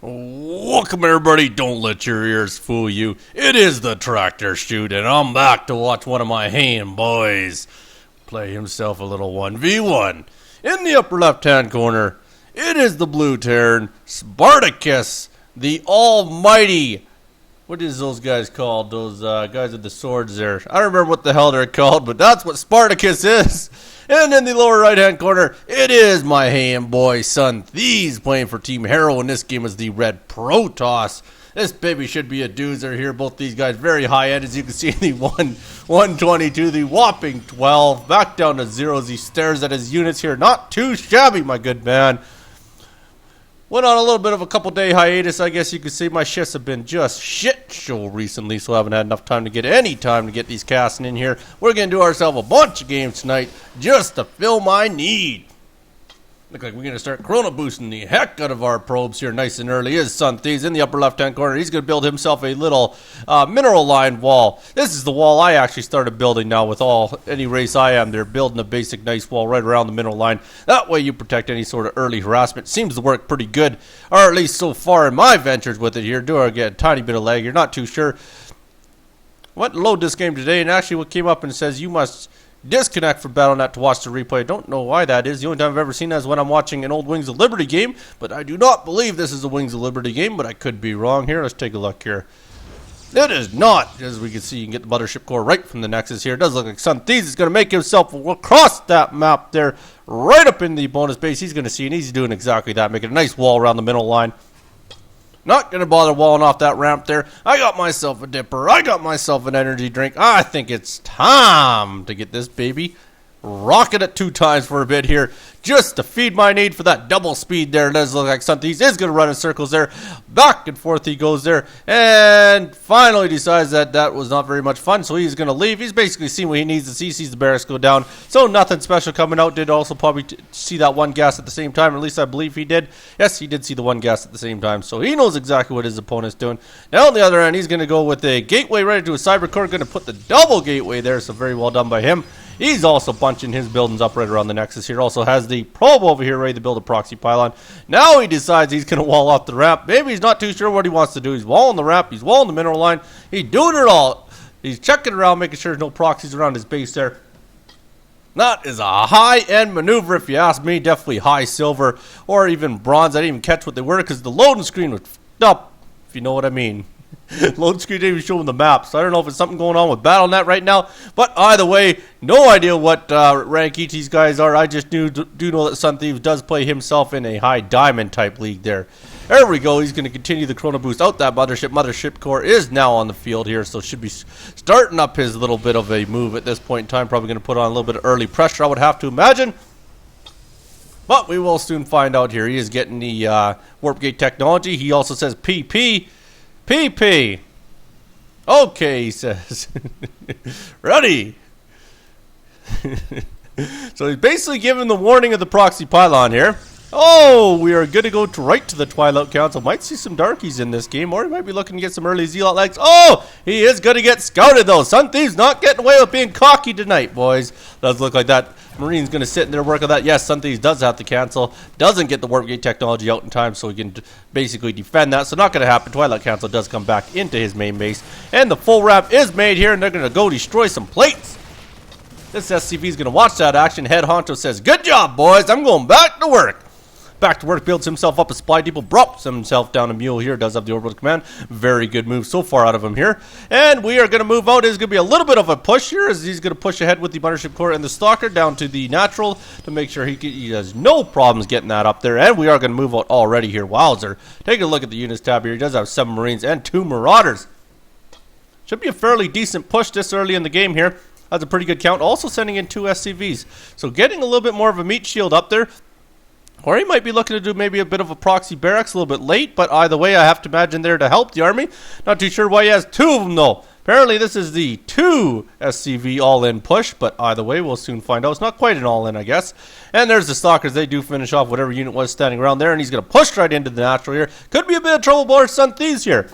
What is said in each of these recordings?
Welcome everybody, don't let your ears fool you. It is the Tractor Chute, and I'm back to watch one of my hand boys play himself a little 1v1. In the upper left hand corner, it is the blue Terran, Spartacus, the almighty. What is those guys called? Those guys with the swords there. I don't remember what the hell they're called, but that's what Spartacus is. And in the lower right-hand corner, it is my hand boy, SONTHEEVES, playing for Team HERRO, and this game is the red Protoss. This baby should be a doozer here. Both these guys very high-end, as you can see in the 122, the whopping 12. Back down to 0 as he stares at his units here. Not too shabby, my good man. Went on a little bit of a couple-day hiatus, I guess you could say. My shifts have been just shit show recently, so I haven't had enough time to get these casting in here. We're going to do ourselves a bunch of games tonight just to fill my need. Look like we're going to start chrono boosting the heck out of our probes here nice and early. Is SONTHEEVES in the upper left-hand corner. He's going to build himself a little mineral line wall. This is the wall I actually started building now with any race I am. They're building a basic nice wall right around the mineral line. That way you protect any sort of early harassment. Seems to work pretty good, or at least so far in my ventures with it here. Do I get a tiny bit of lag? You're not too sure. Went to load this game today, and actually what came up and says you must disconnect from Battle.net to watch the replay. I don't know why that is. The only time I've ever seen that is when I'm watching an old Wings of Liberty game, but I do not believe this is a Wings of Liberty game, but I could be wrong here. Let's take a look here. It is not. As we can see, you can get the mothership core right from the Nexus here. It does look like SONTHEEVES is going to make himself across that map there, right up in the bonus base. He's going to see, and he's doing exactly that, making a nice wall around the middle line. Not going to bother walling off that ramp there. I got myself a dipper. I got myself an energy drink. I think it's time to get this baby rocking it 2 times for a bit here, just to feed my need for that double speed there. It does look like SONTHEEVES is going to run in circles there. Back and forth he goes there, and finally decides that was not very much fun, so he's going to leave. He's basically seen what he needs to see. Sees the barracks go down, so nothing special coming out. Did also probably see that one gas at the same time, or at least I believe he did. Yes, he did see the one gas at the same time, so he knows exactly what his opponent's doing. Now on the other end, he's going to go with a gateway right into a cyber core. Going to put the double gateway there, so very well done by him. He's also bunching his buildings up right around the Nexus here. Also has the probe over here ready to build a proxy pylon. Now he decides he's going to wall off the ramp. Maybe he's not too sure what he wants to do. He's walling the ramp. He's walling the mineral line. He's doing it all. He's checking around, making sure there's no proxies around his base there. That is a high-end maneuver if you ask me. Definitely high silver or even bronze. I didn't even catch what they were because the loading screen was f***ed up, if you know what I mean. Load screen didn't even show him the map, so I don't know if it's something going on with Battle.net right now. But either way, no idea what rank each of these guys are. I just do know that SONTHEEVES does play himself in a high diamond type league there. There we go. He's going to continue the chrono boost out that mothership. Mothership core is now on the field here, so should be starting up his little bit of a move at this point in time. Probably going to put on a little bit of early pressure, I would have to imagine. But we will soon find out here. He is getting the warp gate technology. He also says PP. PP. Okay, he says. Ready. So he's basically giving the warning of the proxy pylon here. Oh, we are good to go right to the Twilight Council. Might see some darkies in this game, or he might be looking to get some early Zealot legs. Oh, he is going to get scouted, though. SONTHEEVES not getting away with being cocky tonight, boys. Does look like that Marine's going to sit in there work on that. Yes, SONTHEEVES does have to cancel. Doesn't get the warp gate technology out in time, so he can basically defend that. So not going to happen. Twilight Council does come back into his main base. And the full wrap is made here, and they're going to go destroy some plates. This SCV is going to watch that action. Head honcho says, good job, boys. I'm going back to work. Back to work, builds himself up a supply depot, drops himself down a mule here, does have the orbital command. Very good move so far out of him here. And we are going to move out. It's going to be a little bit of a push here as he's going to push ahead with the mothership core and the stalker down to the natural to make sure he has no problems getting that up there. And we are going to move out already here. Wowzer. Take a look at the units tab here. He does have 7 Marines and 2 Marauders. Should be a fairly decent push this early in the game here. That's a pretty good count. Also sending in 2 SCVs. So getting a little bit more of a meat shield up there. Or he might be looking to do maybe a bit of a proxy barracks a little bit late, but either way, I have to imagine there to help the army. Not too sure why he has 2 of them, though. Apparently, this is the 2 SCV all-in push, but either way, we'll soon find out. It's not quite an all-in, I guess. And there's the stalkers. They do finish off whatever unit was standing around there, and he's going to push right into the natural here. Could be a bit of trouble for SONTHEEVES here.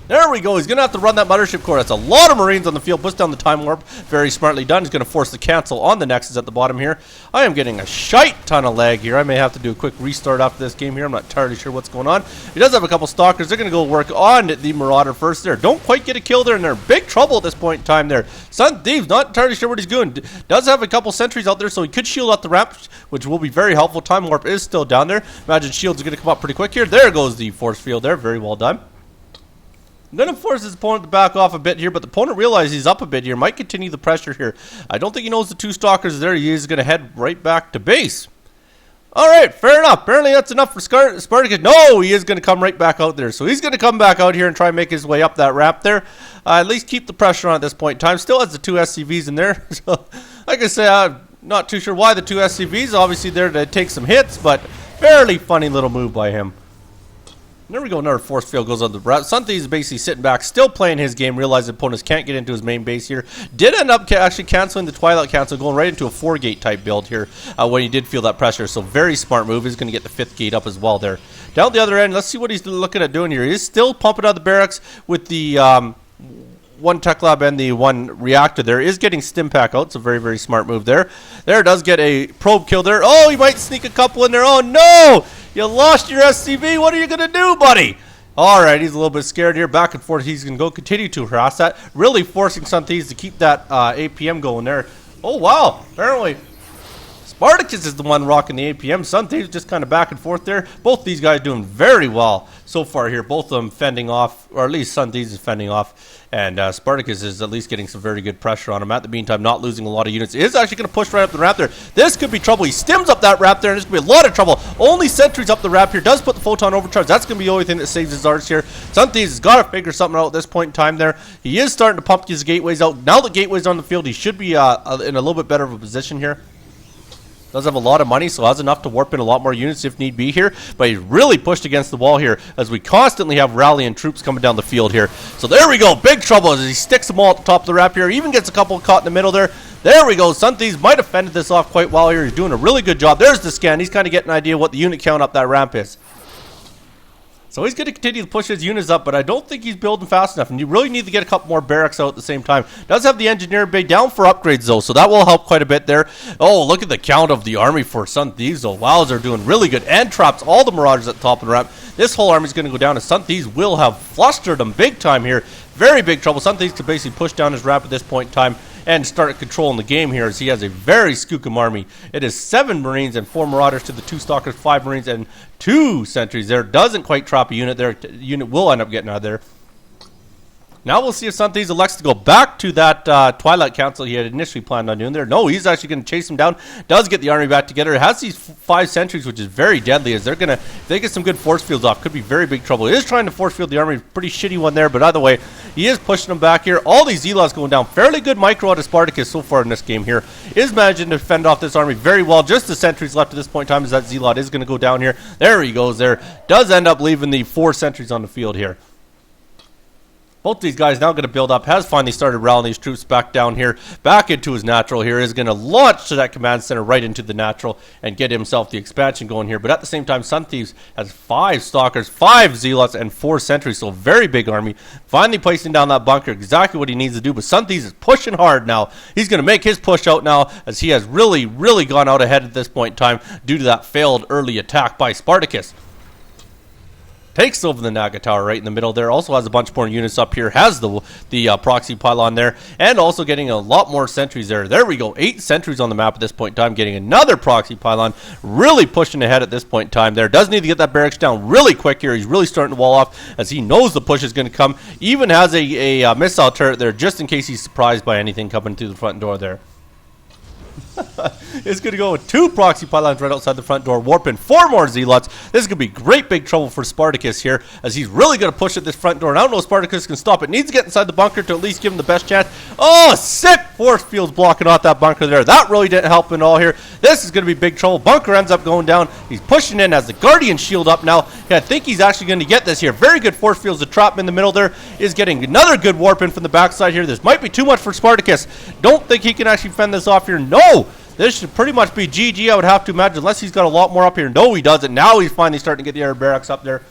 There we go. He's going to have to run that mothership core. That's a lot of Marines on the field. Puts down the time warp. Very smartly done. He's going to force the cancel on the Nexus at the bottom here. I am getting a shite ton of lag here. I may have to do a quick restart after this game here. I'm not entirely sure what's going on. He does have a couple stalkers. They're going to go work on the Marauder first there. Don't quite get a kill there, and they're in big trouble at this point in time there. Thieves, not entirely sure what he's doing. Does have a couple sentries out there, so he could shield out the ramp, which will be very helpful. Time warp is still down there. Imagine shields are going to come up pretty quick here. There goes the force field there. Very well done. Going to force his opponent to back off a bit here, but the opponent realizes he's up a bit here. Might continue the pressure here. I don't think he knows the two stalkers are there. He is going to head right back to base. All right, fair enough. Apparently that's enough for Spartacus. No, he is going to come right back out there. So he's going to come back out here and try and make his way up that ramp there. At least keep the pressure on at this point in time. Still has the two SCVs in there. So, like I said, I'm not too sure why the two SCVs. Obviously there to take some hits, but fairly funny little move by him. There we go, another force field goes on the route. SONTHEEVES is basically sitting back, still playing his game, realizing opponents can't get into his main base here. Did end up actually canceling the Twilight Cancel, going right into a 4-gate type build here when he did feel that pressure. So very smart move. He's going to get the 5th gate up as well there. Down the other end, let's see what he's looking at doing here. He's still pumping out the barracks with the one tech lab and the one reactor there. Is getting Stimpack out, so very, very smart move there. There does get a probe kill there. Oh, he might sneak a couple in there. Oh, no! You lost your SCV. What are you going to do, buddy? All right, he's a little bit scared here. Back and forth. He's going to go continue to harass that. Really forcing SONTHEEVES to keep that APM going there. Oh, wow. Apparently, Spartacus is the one rocking the APM. SONTHEEVES just kind of back and forth there. Both these guys doing very well so far here. Both of them fending off, or at least SONTHEEVES is fending off. And Spartacus is at least getting some very good pressure on him. At the meantime, not losing a lot of units. He is actually going to push right up the ramp there. This could be trouble. He stims up that ramp there, and this could be a lot of trouble. Only sentries up the ramp here. Does put the photon overcharge. That's going to be the only thing that saves his arts here. SONTHEEVES has got to figure something out at this point in time there. He is starting to pump his gateways out. Now the gateways on the field, he should be in a little bit better of a position here. Does have a lot of money, so has enough to warp in a lot more units if need be here. But he's really pushed against the wall here as we constantly have rallying troops coming down the field here. So there we go. Big trouble as he sticks them all at the top of the ramp here. Even gets a couple caught in the middle there. There we go. SONTHEEVES might have fended this off quite well here. He's doing a really good job. There's the scan. He's kind of getting an idea what the unit count up that ramp is. So he's going to continue to push his units up, but I don't think he's building fast enough. And you really need to get a couple more barracks out at the same time. Does have the engineer bay down for upgrades, though, so that will help quite a bit there. Oh, look at the count of the army for SONTHEEVES, though. Wow, they're doing really good. And traps all the Marauders at the top of the ramp. This whole army is going to go down, and SONTHEEVES will have flustered them big time here. Very big trouble. SONTHEEVES could basically push down his ramp at this point in time and start controlling the game here as he has a very skookum army. It is 7 Marines and 4 Marauders to the 2 Stalkers, 5 Marines and 2 Sentries there. Doesn't quite trap a unit there. The unit will end up getting out of there. Now we'll see if SONTHEEVES elects to go back to that Twilight Council he had initially planned on doing there. No, he's actually going to chase him down. Does get the army back together. It has these 5 sentries, which is very deadly, as they're going to, if they get some good force fields off, could be very big trouble. He is trying to force field the army. Pretty shitty one there, but either way, he is pushing them back here. All these Zealots going down. Fairly good micro out of Spartacus so far in this game here. Is managing to fend off this army very well. Just the sentries left at this point in time as that Zealot is going to go down here. There he goes there. Does end up leaving the 4 sentries on the field here. Both these guys now going to build up. Has finally started rallying these troops back down here, back into his natural here. Is going to launch to that command center right into the natural and get himself the expansion going here. But at the same time, SONTHEEVES has 5 Stalkers, 5 Zealots, and 4 Sentries. So very big army. Finally placing down that bunker. Exactly what he needs to do. But SONTHEEVES is pushing hard now. He's going to make his push out now as he has really, really gone out ahead at this point in time due to that failed early attack by Spartacus. Takes over the Naga Tower right in the middle there. Also has a bunch more units up here. Has the proxy pylon there. And also getting a lot more sentries there. There we go. 8 sentries on the map at this point in time. Getting another proxy pylon. Really pushing ahead at this point in time there. Does need to get that barracks down really quick here. He's really starting to wall off as he knows the push is going to come. Even has a missile turret there just in case he's surprised by anything coming through the front door there. It's going to go with 2 proxy pylons right outside the front door, warping 4 more Zealots. This is going to be great big trouble for Spartacus here, as he's really going to push at this front door. And I don't know if Spartacus can stop it. Needs to get inside the bunker to at least give him the best chance. Oh, sick force fields blocking off that bunker there. That really didn't help at all here. This is going to be big trouble. Bunker ends up going down. He's pushing in as the Guardian shield up now. Yeah, I think he's actually going to get this here. Very good force fields to trap him in the middle there. Is getting another good warp in from the backside here. This might be too much for Spartacus. Don't think he can actually fend this off here. No! This should pretty much be GG, I would have to imagine, unless he's got a lot more up here. No, he doesn't. Now he's finally starting to get the air barracks up there.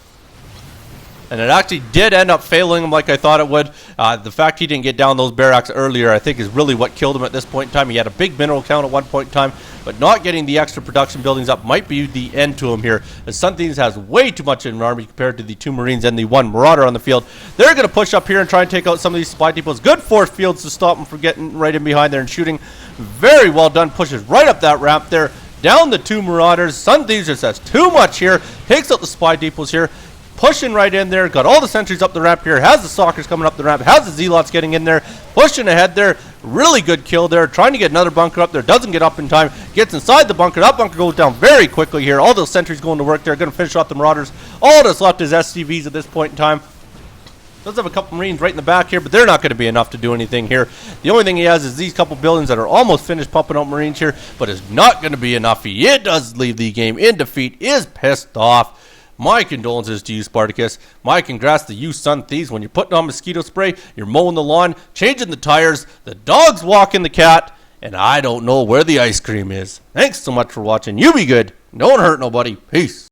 And it actually did end up failing him like I thought it would. The fact he didn't get down those barracks earlier, I think, is really what killed him at this point in time. He had a big mineral count at one point in time, but not getting the extra production buildings up might be the end to him here, as SONTHEEVES has way too much in an army compared to the 2 Marines and the 1 Marauder on the field. They're going to push up here and try and take out some of these supply depots. Good force fields to stop them from getting right in behind there and shooting. Very well done. Pushes right up that ramp there. Down the 2 Marauders. SONTHEEVES just has too much here. Takes out the supply depots here. Pushing right in there, got all the sentries up the ramp here, has the stalkers coming up the ramp, has the zealots getting in there, pushing ahead there, really good kill there, trying to get another bunker up there, doesn't get up in time, gets inside the bunker, that bunker goes down very quickly here, all those sentries going to work there, going to finish off the Marauders, all that's left is SCVs at this point in time. Does have a couple Marines right in the back here, but they're not going to be enough to do anything here. The only thing he has is these couple buildings that are almost finished pumping out Marines here, but it's not going to be enough. He does leave the game in defeat, is pissed off. My condolences to you, Spartacus. My congrats to you, SONTHEEVES. When you're putting on mosquito spray, you're mowing the lawn, changing the tires, the dog's walking the cat, and I don't know where the ice cream is. Thanks so much for watching. You be good. Don't hurt nobody. Peace.